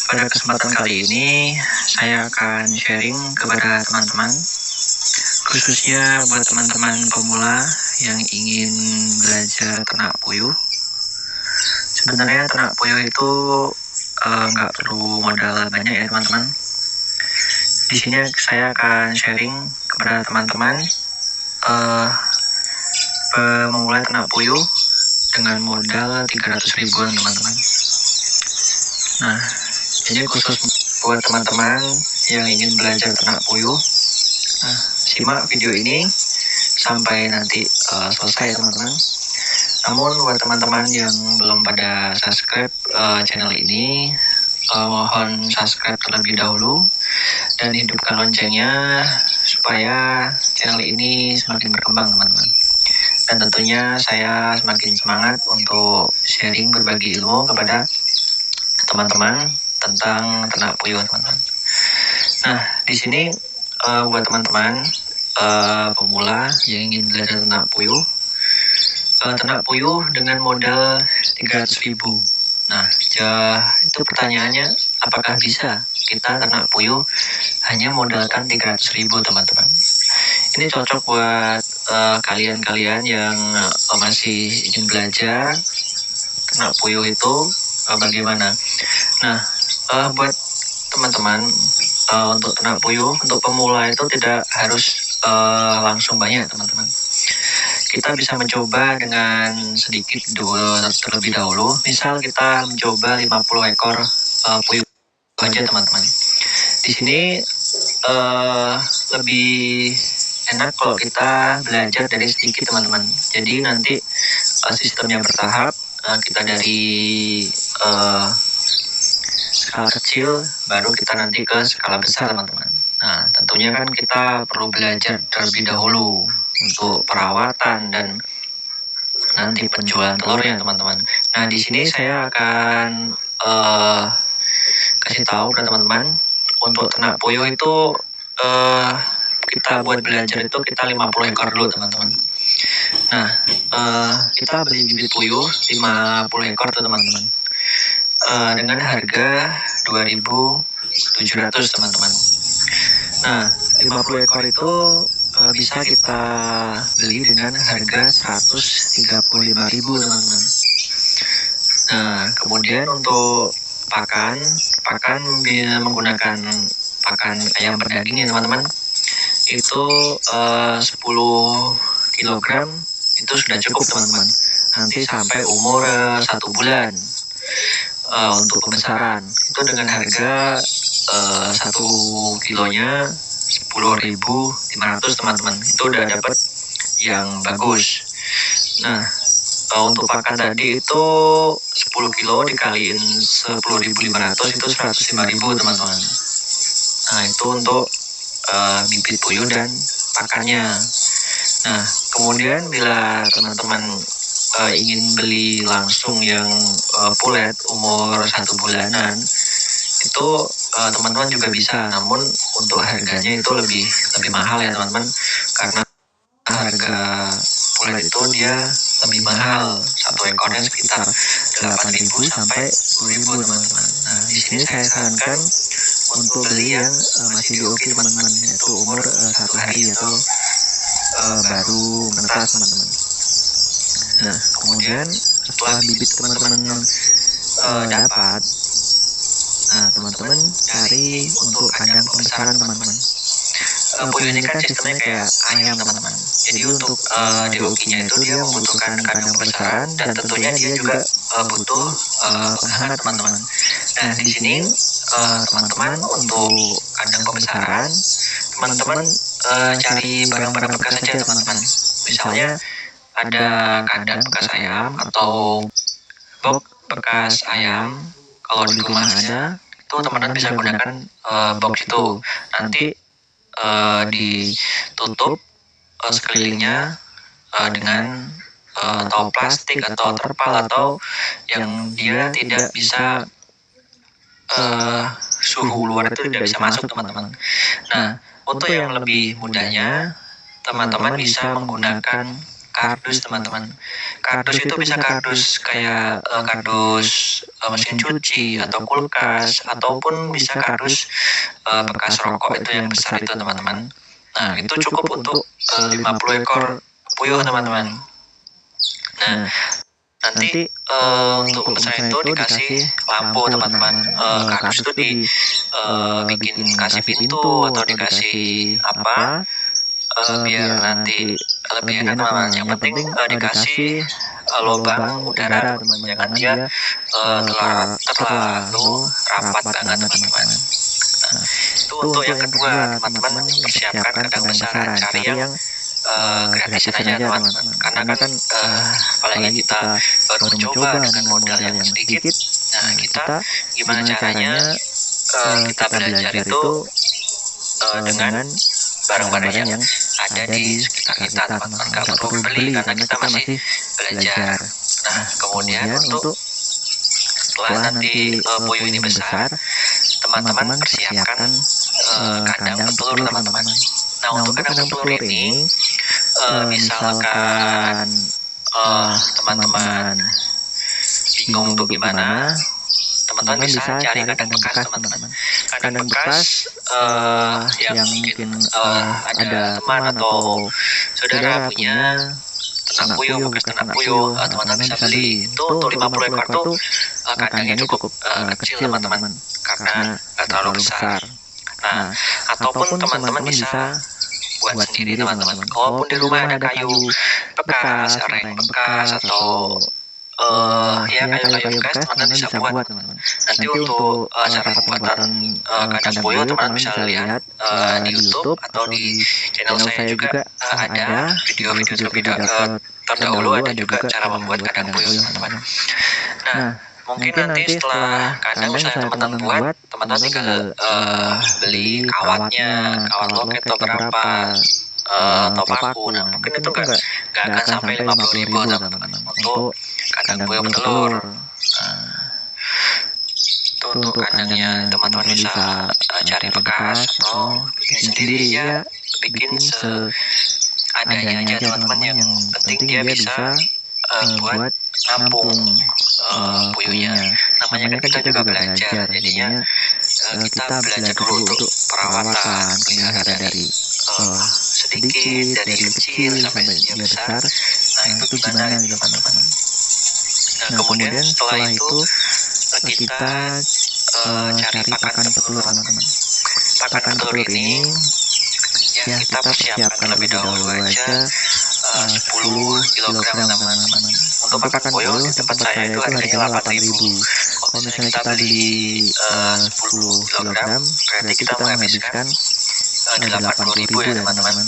Pada kesempatan kali ini, saya akan sharing kepada teman-teman, khususnya buat teman-teman pemula yang ingin belajar ternak puyuh. Sebenarnya ternak puyuh itu nggak perlu modal banyak ya teman-teman. Di sini saya akan sharing kepada teman-teman pemula ternak puyuh dengan modal 300 ribuan teman-teman. Nah, ini khusus buat teman-teman yang ingin belajar ternak puyuh. Nah, simak video ini sampai nanti selesai teman-teman. Namun buat teman-teman yang belum pada subscribe channel ini, mohon subscribe terlebih dahulu dan hidupkan loncengnya supaya channel ini semakin berkembang teman-teman. Dan tentunya saya semakin semangat untuk sharing berbagi ilmu kepada teman-teman tentang ternak puyuh teman-teman. Nah, di sini buat teman-teman pemula yang ingin belajar ternak puyuh dengan modal 300 ribu. Nah, itu pertanyaannya, apakah bisa kita ternak puyuh hanya modalkan 300 ribu teman-teman? Ini cocok buat kalian-kalian yang masih ingin belajar ternak puyuh itu bagaimana. Nah, buat teman-teman untuk ternak puyuh, untuk pemula itu tidak harus langsung banyak teman-teman. Kita bisa mencoba dengan sedikit terlebih dahulu. Misal kita mencoba 50 ekor puyuh aja teman-teman. Di sini lebih enak kalau kita belajar dari sedikit teman-teman. Jadi nanti sistemnya bertahap. Kita dari skala kecil baru kita nanti ke skala besar teman-teman. Nah, tentunya kan kita perlu belajar terlebih dahulu untuk perawatan dan nanti penjualan telurnya teman-teman. Nah, di sini saya akan kasih tahu ke teman-teman untuk ternak puyuh itu kita buat belajar itu kita 50 ekor dulu teman-teman. Nah, kita beli bibit puyuh 50 ekor tuh teman-teman. Dengan harga 2.700 teman-teman. Nah, 50 ekor itu bisa kita beli dengan harga 135.000 teman-teman. Nah, kemudian untuk pakan menggunakan pakan ayam berdaging ya teman-teman. Itu 10 kilogram itu sudah cukup teman-teman. Nanti sampai umur 1 bulan. Untuk pembesaran itu dengan harga 1 kilonya 10.500 teman-teman. Itu udah dapat yang bagus. Nah, untuk pakan tadi itu 10 kilo dikaliin 10.500 itu 105.000 teman-teman. Nah, itu untuk bibit puyuh dan pakannya. Nah, kemudian bila teman-teman ingin beli langsung yang pulet umur 1 bulanan, itu teman-teman juga bisa. Namun untuk harganya itu lebih mahal ya teman-teman, karena harga pulet itu dia lebih mahal, satu ekornya sekitar 8.000 sampai 10.000 teman-teman. Nah, di sini saya sarankan untuk beli yang masih dioki teman-teman, yaitu umur 1 hari atau baru menetas teman-teman. Nah, kemudian setelah bibit teman-teman dapat, nah teman-teman cari untuk kandang pembesaran teman-teman. Puyuh ini kan sistemnya kayak ayam teman-teman. Jadi untuk DOQ-nya itu dia membutuhkan kandang pembesaran dan tentunya dia juga butuh penghangat teman-teman. Nah, di sini teman-teman untuk kandang pembesaran, teman-teman cari barang-barang bekas saja teman-teman. Misalnya ada kandang bekas ayam atau box bekas ayam. Kalau di rumah ada, itu teman-teman bisa gunakan box itu. Nanti ditutup sekelilingnya dengan atau plastik atau terpal atau yang dia tidak bisa suhu luar itu tidak bisa masuk teman-teman. Nah, untuk yang lebih mudahnya, teman-teman bisa menggunakan kardus teman-teman. Kardus itu bisa kardus kayak kardus mesin cuci atau kulkas, ataupun bisa kardus bekas rokok itu yang besar itu teman-teman. Nah, itu cukup untuk 50 ekor puyuh teman-teman. Nah, nanti untuk pemesanan itu dikasih lampu teman-teman. Kardus itu dibikin kasih pintu atau dikasih apa, biar nanti lebih enak teman-teman. Yang penting dikasih lubang udara teman-teman, jangan dia terlalu rapat banget teman-teman. Nah, itu untuk yang kedua teman-teman, persiapkan kandang besaran, cari yang gratisan aja teman-teman, karena kan apalagi kita baru mencoba dengan modal yang sedikit. Nah, kita gimana caranya kita belajar itu dengan barang-barang yang ada di sekitar kita teman-teman, nggak perlu beli karena kita masih belajar. Nah, kemudian untuk setelah nanti puyuh ini besar, teman-teman persiapkan kandang petelur teman-teman. Nah, untuk kandang petelur ini misalkan teman-teman bingung untuk gimana, teman-teman bisa cari kandang bekas teman-teman. Kandang bekas yang mungkin ada teman atau saudara punya ternak puyuh, bekas ternak puyuh, teman-teman bisa beli. Itu untuk 50 ekor tuh kandangnya cukup kecil teman-teman, karena nggak terlalu besar. Nah, ataupun teman-teman bisa buat sendiri teman-teman. Kalaupun di rumah ada kayu bekas, reng bekas, atau ya kayu-kayu bekas, teman-teman bisa buat teman-teman. Nanti untuk cara pembuatan kandang puyuh teman-teman bisa lihat di YouTube atau di channel saya juga ada video-video lebih terdahulu, ada juga cara membuat kandang puyuh teman-teman. Nah, mungkin nanti setelah kandang misalnya teman-teman buat, teman-teman tinggal beli kawatnya, kawat loket atau berapa, atau paku. Nah, mungkin itu nggak akan sampai 50.000 teman-teman untuk kandang puyuh petelur. Itu untuk kandangnya teman-teman bisa cari bekas atau bikin sendiri, ya bikin seadanya aja teman-teman. Yang penting dia bisa buat nampung puyuhnya. Namanya kan kita juga belajar, jadinya kita belajar dulu untuk perawatan, pelihara dari sedikit, dari kecil sampai dia besar. Nah, itu gimana gitu teman-teman. Nah, kemudian setelah itu kita cari pakan petelur teman-teman. Pakan petelur ini ya kita persiapkan lebih dahulu aja 10 kg teman-teman. Untuk pakan puyuh di tempat saya itu harganya 8.000. Kalau misalnya kita beli 10 kg, berarti kita menghabiskan 80.000 ya teman-teman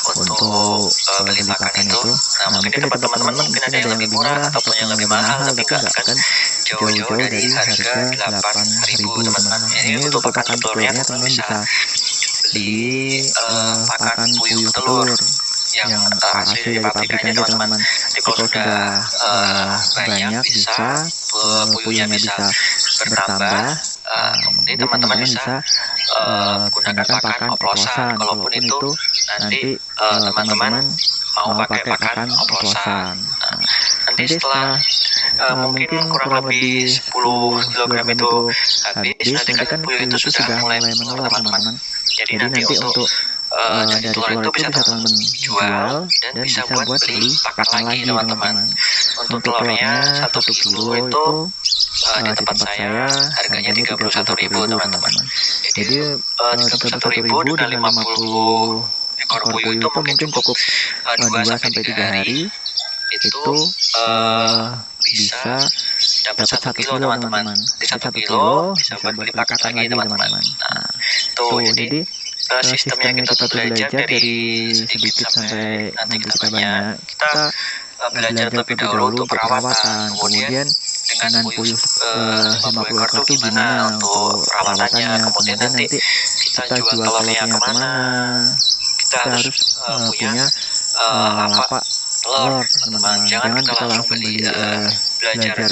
untuk beli pakan itu. Nah, mungkin di tempat teman-teman mungkin ada yang lebih murah ataupun yang lebih mahal, tapi nggak akan jauh-jauh dari harga 8.000 teman-teman. Ini untuk pakan telurnya teman-teman bisa beli pakan puyuh telur yang asli dari pabrikannya teman-teman. Jadi kalau sudah banyak bisa puyuhnya bisa bertambah. Kemudian teman-teman bisa gunakan pakan oplosan. Kalaupun itu nanti teman-teman mau pakai pakan oplosan. Nanti setelah mungkin kurang lebih 10 kg itu habis, nanti kan puyuh itu sudah mulai menelur teman-teman. Jadi nanti untuk dari telur itu bisa teman-teman jual dan bisa buat beli pakan lagi teman-teman. Untuk telurnya 1 kilo itu di tempat saya harganya 31.000 teman-teman. Jadi 31.000 dan 50 ekor puyuh itu mungkin cukup 2-3 hari itu bisa dapat 1 kilo teman-teman. Di 1 kilo bisa buat beli pakan lagi teman-teman. Nah, tuh jadi sistem yang kita belajar dari sedikit sampai nanti kita banyak. Kita belajar terlebih dahulu untuk perawatan, kemudian dengan puyuh 50 ekor itu gimana untuk perawatannya, kemudian nanti kita jual telurnya kemana. Kita harus punya lapak telur teman-teman. Jangan kita langsung beli belajar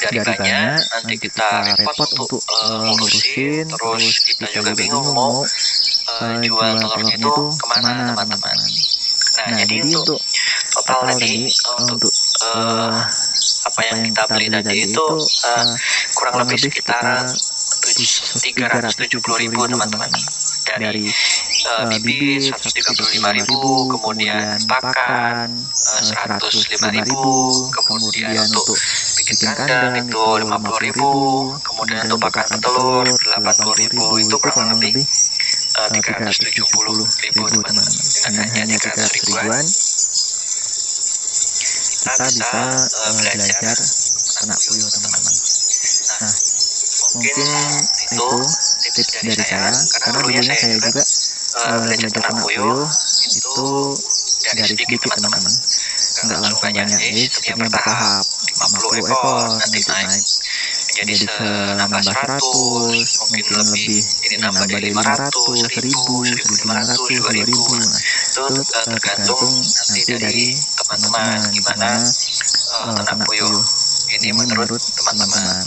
dari banyak, nanti kita repot untuk ngurusin, terus kita juga bingung mau jual telurnya itu kemana teman-teman. Nah, jadi untuk total tadi untuk apa yang kita beli tadi itu kurang lebih sekitar 370.000 teman-teman. Dari bibit 135.000, kemudian pakan 105.000, kemudian untuk bikin kandang itu 50.000, kemudian untuk pakan petelur 80.000, itu kurang lebih 370.000 teman-teman. Dengan hanya 300 ribuan kita bisa belajar ternak puyuh teman-teman. Nah, mungkin itu tips dari saya, karena dulunya saya juga belajar ternak puyuh itu dari sedikit teman-teman, nggak langsung banyak, jadi setiapnya bertahap. 50 ekor nanti naik menjadi nambah 100, mungkin lebih, ini nambah dari 500, 1000, 1500, 2000. Nah, itu tergantung nanti dari teman-teman gimana ternak puyuh ini menurut teman-teman.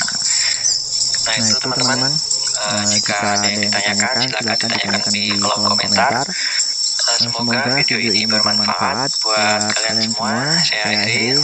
Nah, itu teman-teman, jika ada yang ditanyakan silahkan ditanyakan di kolom komentar. Semoga video ini bermanfaat buat kalian semua. Saya akhiri.